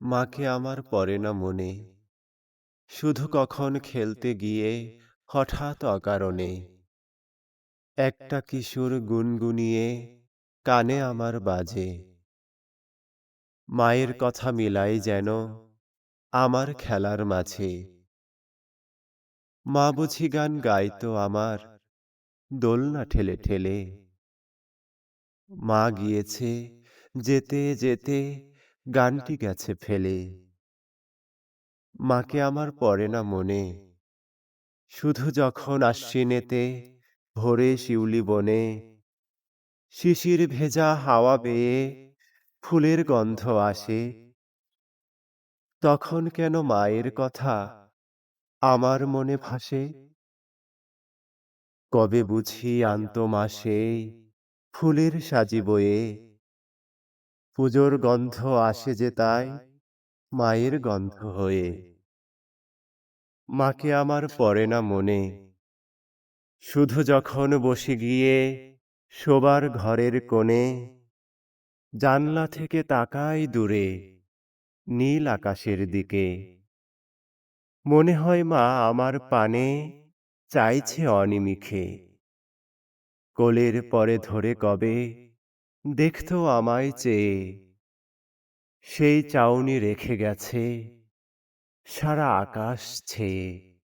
মাকে আমার পড়ে না মনে, শুধু কখন খেলতে গিয়ে হঠাৎ অকারণে একটা কিশোর গুনগুনিয়ে কানে আমার বাজে। মায়ের কথা মিলাই যেন আমার খেলার মাঝে। মা বুঝি গান গাইতো আমার দোলনা ঠেলে ঠেলে। মা গিয়েছে যেতে যেতে গানটি গেছে ফেলে। মাকে আমার পড়ে না মনে, শুধু যখন আশ্বিনেতে ভোরে শিউলি বনে শিশির ভেজা হাওয়া বেয়ে ফুলের গন্ধ আসে, তখন কেন মায়ের কথা আমার মনে ভাসে। কবে বুঝি আনতো মা সেই ফুলের সাজি বয়ে, পুজোর গন্ধ আসে যে তাই মায়ের গন্ধ হয়ে। মাকে আমার পড়ে না মনে, শুধু যখন বসে গিয়ে শোবার ঘরের কোণে জানলা থেকে তাকাই দূরে নীল আকাশের দিকে। মনে হয় মা আমার পানে চাইছে অনিমিষে, কোলের পরে ধরে কবে দেখতো আমায় চেয়ে। সেই চাউনি রেখে গেছে সারা আকাশ ছেয়ে।